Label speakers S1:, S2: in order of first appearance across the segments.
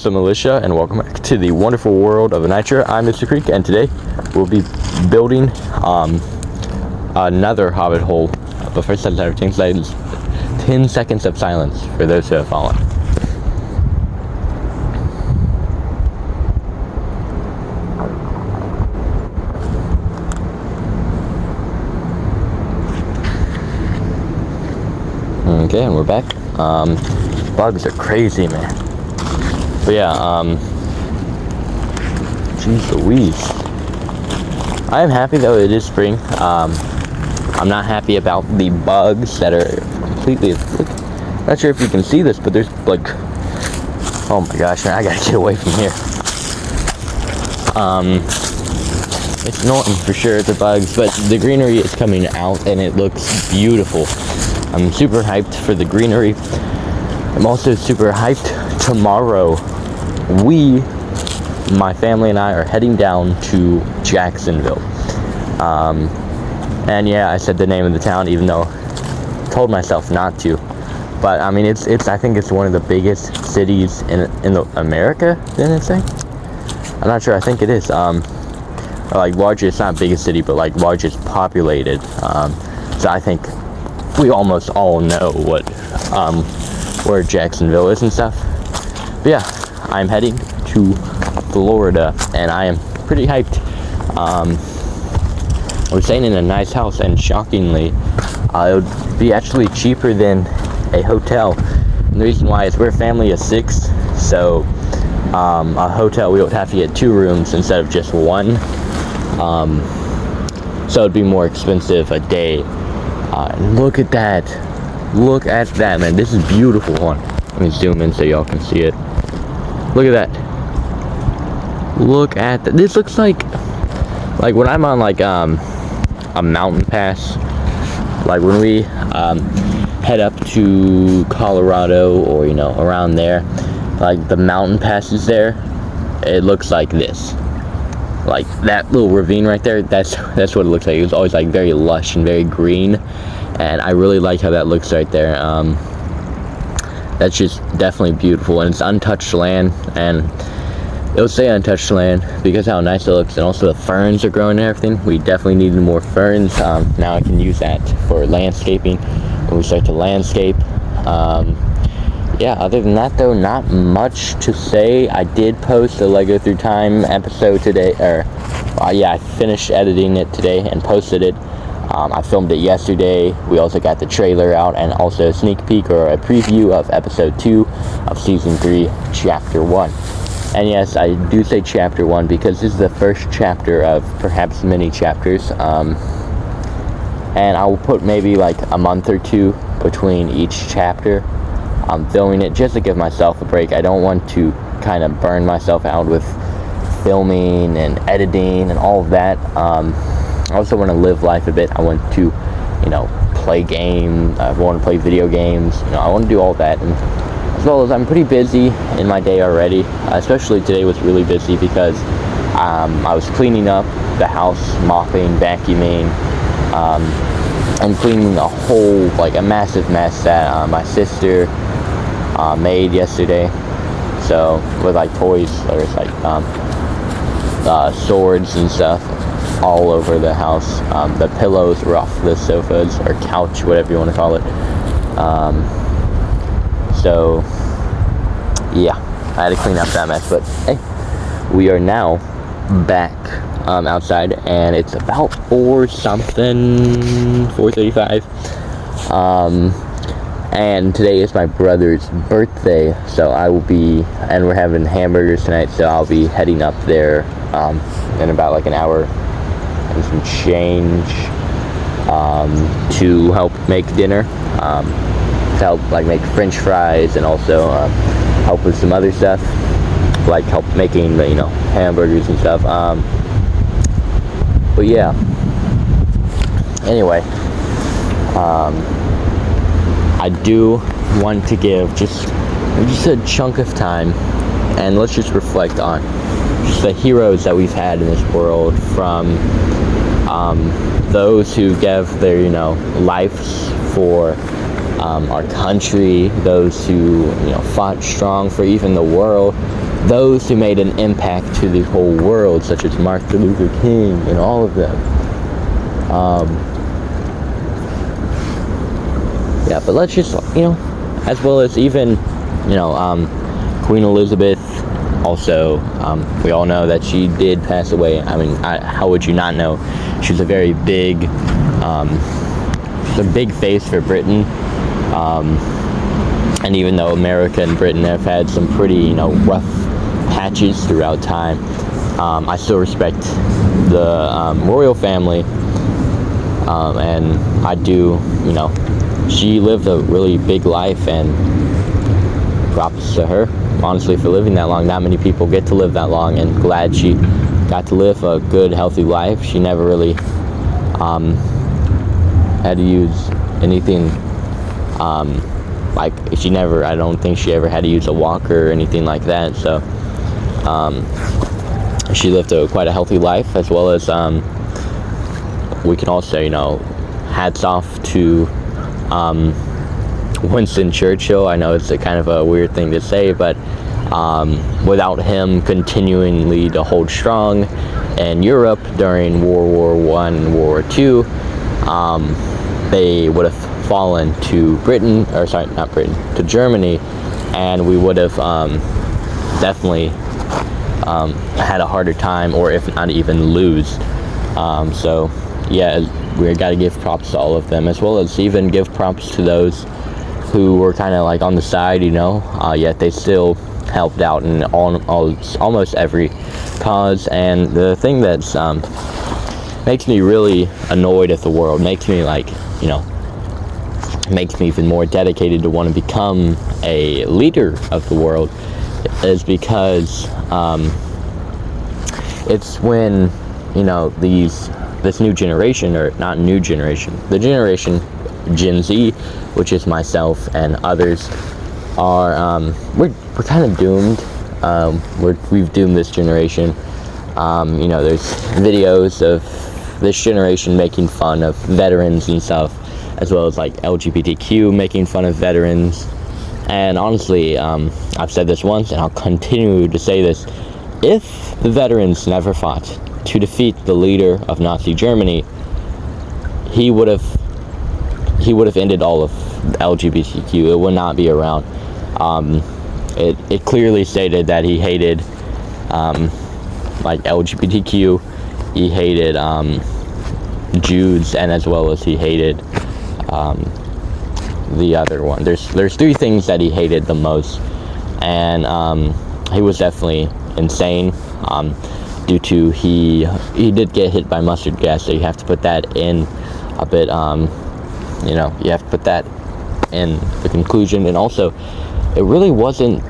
S1: up, militia, and welcome back to the wonderful world of Nitro. I'm Mr.Creekyt, and today we'll be building another Hobbit hole. But first, let's have 10 seconds of silence for those who have fallen. Okay, and we're back. Bugs are crazy, man. But yeah, jeez Louise. I am happy though it is spring. I'm not happy about the bugs that are completely, not sure if you can see this, but there's like, oh my gosh, man, I gotta get away from here. It's annoying for sure, the bugs, but the greenery is coming out and it looks beautiful. I'm super hyped for the greenery. I'm also super hyped. Tomorrow, my family and I are heading down to Jacksonville. And yeah, I said the name of the town, even though I told myself not to. But I mean, I think it's one of the biggest cities in America, didn't it say? I'm not sure, I think it is. Or like largest, not biggest city, but like largest populated. So I think we almost all know where Jacksonville is and stuff. But yeah, I'm heading to Florida, and I am pretty hyped. We're staying in a nice house, and shockingly, it would be actually cheaper than a hotel. And the reason why is we're a family of 6, so a hotel we would have to get 2 rooms instead of just 1. So it'd be more expensive a day. Look at that. Look at that, man. This is beautiful. Hold on. Let me zoom in so y'all can see it. Look at that. Look at that. This looks like when I'm on like a mountain pass, like when we head up to Colorado or around there, like the mountain passes there, it looks like this. Like that little ravine right there, that's what it looks like. It was always like very lush and very green, and I really like how that looks right there. That's just definitely beautiful, and it's untouched land, and it'll say untouched land because how nice it looks, and also the ferns are growing and everything. We definitely needed more ferns. Now I can use that for landscaping when we start to landscape. Yeah, other than that though, not much to say. I did post a Lego Through Time episode today, yeah, I finished editing it today and posted it. I filmed it yesterday. We also got the trailer out and also a sneak peek or a preview of episode 2 of season 3, chapter 1. And yes, I do say chapter 1 because this is the first chapter of perhaps many chapters. And I will put maybe like a month or 2 between each chapter. I'm filming it just to give myself a break. I don't want to kind of burn myself out with filming and editing and all of that. I also want to live life a bit. I want to, play games. I want to play video games. I want to do all that. And as well as I'm pretty busy in my day already. Especially today was really busy because I was cleaning up the house, mopping, vacuuming, and cleaning a whole, a massive mess that my sister made yesterday. So with toys, there's swords and stuff all over the house. The pillows were off the sofas or couch, whatever you want to call it. So yeah, I had to clean up that mess. But hey, we are now back outside, and it's about 4:35. And today is my brother's birthday, so and we're having hamburgers tonight, so I'll be heading up there in about an hour and some change to help make dinner, to help make French fries, and also help with some other stuff, help making hamburgers and stuff. But yeah, anyway, I do want to give just a chunk of time, and let's just reflect on just the heroes that we've had in this world, from those who gave their lives for our country, those who fought strong for even the world, those who made an impact to the whole world, such as Martin Luther King and all of them. Yeah, but let's just, as well as even, Queen Elizabeth. Also, we all know that she did pass away. I mean, how would you not know? She's a very big, a big face for Britain. And even though America and Britain have had some pretty, rough patches throughout time, I still respect the royal family. And I do, she lived a really big life, and props to her, honestly, for living that long. Not many people get to live that long, and glad she got to live a good, healthy life. She never really had to use anything, I don't think she ever had to use a walker or anything like that. So she lived quite a healthy life, as well as we can also, hats off to Winston Churchill. I know it's a kind of a weird thing to say, but without him continually to hold strong in Europe during World War I and World War II, they would have fallen to to Germany, and we would have definitely had a harder time, or if not even lose. So yeah, we got to give props to all of them, as well as even give props to those who were kind of like on the side, yet they still helped out in almost every cause. And the thing that makes me really annoyed at the world, makes me makes me even more dedicated to want to become a leader of the world, is because it's when this new generation, or not new generation, the generation Gen Z, which is myself and others, are we're kind of doomed. We've doomed this generation. There's videos of this generation making fun of veterans and stuff, as well as like LGBTQ making fun of veterans. And honestly, I've said this once, and I'll continue to say this: if the veterans never fought to defeat the leader of Nazi Germany, he would have ended all of LGBTQ. It would not be around. It clearly stated that he hated LGBTQ. He hated Jews, and as well as he hated the other one. There's three things that he hated the most, and he was definitely insane. Due to he did get hit by mustard gas, so you have to put that in a bit. You have to put that in the conclusion. And also, it really wasn't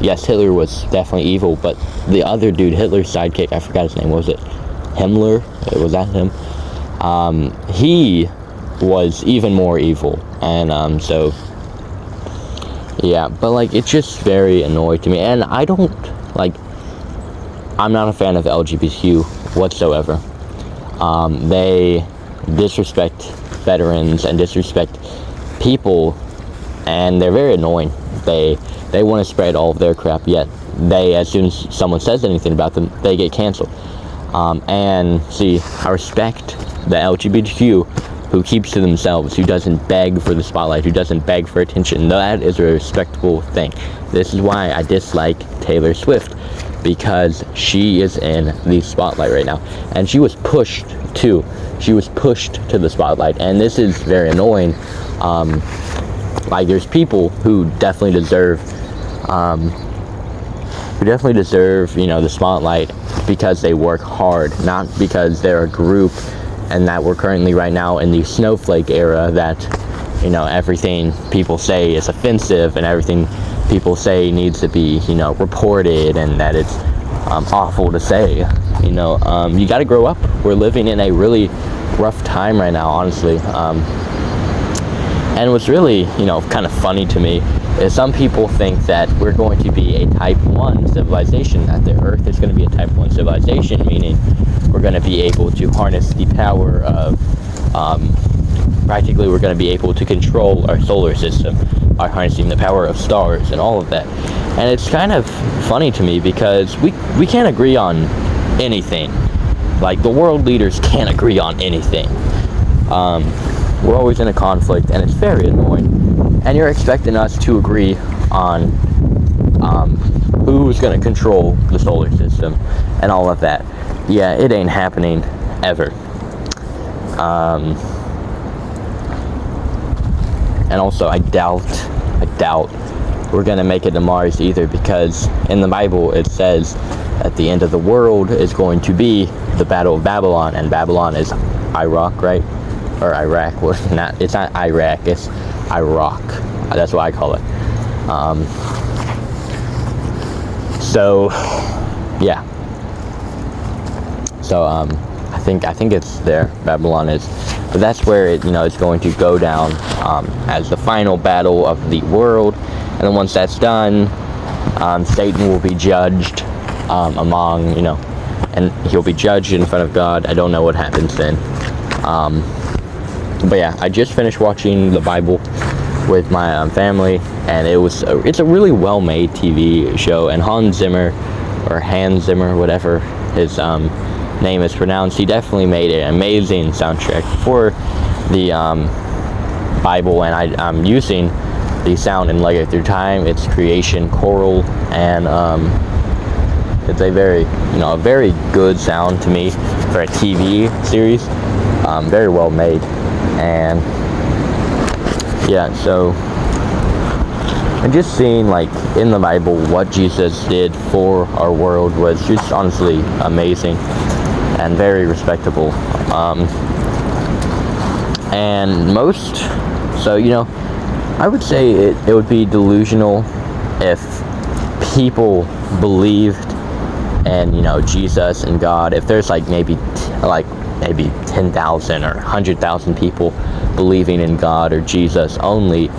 S1: yes, Hitler was definitely evil, but the other dude, Hitler's sidekick, I forgot his name. Was it Himmler? Was that him? He was even more evil, and so yeah. But it's just very annoying to me, and I'm not a fan of LGBTQ whatsoever. They disrespect veterans and disrespect people, and they're very annoying. They want to spread all of their crap, yet as soon as someone says anything about them, they get canceled. And see, I respect the LGBTQ who keeps to themselves, who doesn't beg for the spotlight, who doesn't beg for attention. That is a respectable thing. This is why I dislike Taylor Swift, because she is in the spotlight right now, and she was pushed to the spotlight, and this is very annoying. There's people who definitely deserve the spotlight because they work hard, not because they're a group, and that we're currently right now in the snowflake era, that everything people say is offensive, and everything people say needs to be reported, and that it's awful to say. You got to grow up. We're living in a really rough time right now, honestly. And what's really kind of funny to me is some people think that we're going to be a type 1 civilization, that the Earth is going to be a type 1 civilization, meaning we're going to be able to harness the power of practically we're going to be able to control our solar system are harnessing the power of stars and all of that. And it's kind of funny to me because we can't agree on anything. Like, the world leaders can't agree on anything. We're always in a conflict, and it's very annoying. And you're expecting us to agree on who's going to control the solar system and all of that. Yeah, it ain't happening ever. And also, I doubt we're going to make it to Mars either, because in the Bible it says at the end of the world is going to be the Battle of Babylon, and Babylon is Iraq, right? Or Iraq. Well, it's not Iraq, it's Iraq. That's what I call it. So yeah. So I think it's there. Babylon is, but that's where it it's going to go down as the final battle of the world. And then once that's done, Satan will be judged among and he'll be judged in front of God. I don't know what happens then. But yeah, I just finished watching the Bible with my family, and it's a really well-made TV show. And Hans Zimmer, whatever his name is pronounced, he definitely made an amazing soundtrack for the Bible. And I'm using the sound in Lego Through Time. It's Creation Choral, and it's a very good sound to me for a TV series. Very well made. And yeah, so and just seeing like in the Bible what Jesus did for our world was just honestly amazing and very respectable. And I would say it would be delusional if people believed in Jesus and God. If there's maybe 10,000 or 100,000 people believing in God or Jesus only.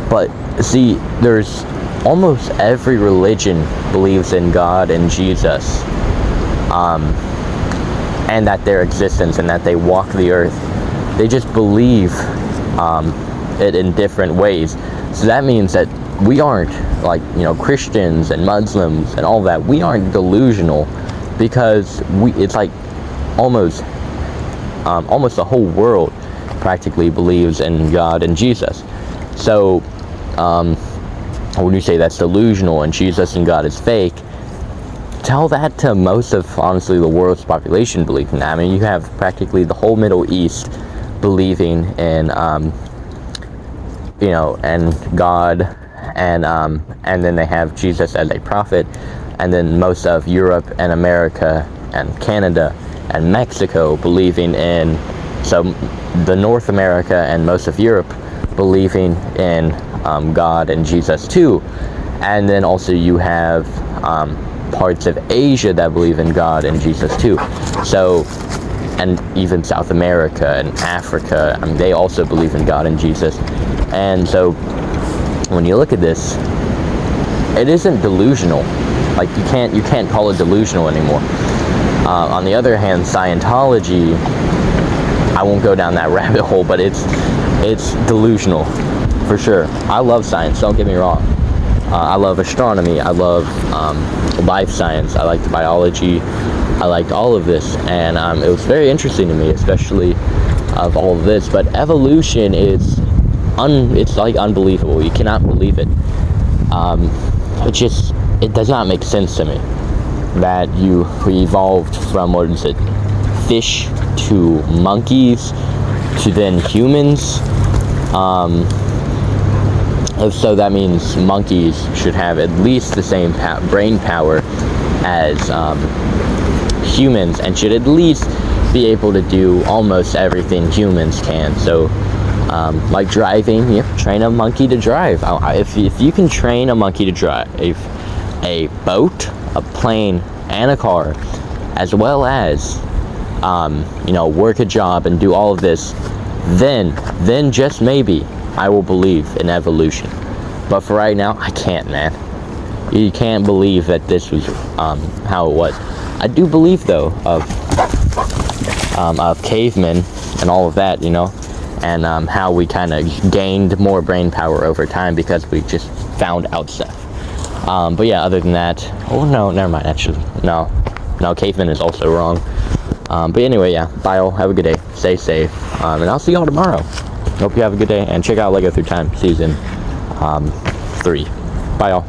S1: But see, there's almost every religion believes in God and Jesus, and that their existence and that they walk the earth. They just believe it in different ways. So that means that we aren't Christians and Muslims and all that. We aren't delusional, because it's almost the whole world practically believes in God and Jesus. So when you say that's delusional and Jesus and God is fake, tell that to most of honestly the world's population believing that. I mean, you have practically the whole Middle East believing in and God, and then they have Jesus as a prophet, and then most of Europe and America and Canada and Mexico believing in, so the North America and most of Europe believing in God and Jesus too. And then also you have parts of Asia that believe in God and Jesus too. So, and even South America and Africa, they also believe in God and Jesus. And so when you look at this, it isn't delusional. You can't call it delusional anymore. On the other hand, Scientology, I won't go down that rabbit hole, but it's delusional for sure. I love science, don't get me wrong. I love astronomy, I love life science, I liked biology, I liked all of this, and it was very interesting to me, especially of all of this. But evolution is it's unbelievable. You cannot believe it. It does not make sense to me that we evolved from, fish to monkeys to then humans. If so, that means monkeys should have at least the same brain power as humans, and should at least be able to do almost everything humans can. So like driving, train a monkey to drive. If you can train a monkey to drive a boat, a plane, and a car, as well as work a job and do all of this, then just maybe I will believe in evolution. But for right now, I can't, man. You can't believe that this was how it was. I do believe though of cavemen and all of that, and how we kind of gained more brain power over time because we just found out stuff. But yeah, other than that, oh no, never mind. Actually, no, caveman is also wrong. But anyway, yeah, bye all. Have a good day. Stay safe, and I'll see y'all tomorrow. Hope you have a good day, and check out Lego Through Time season 3. Bye all.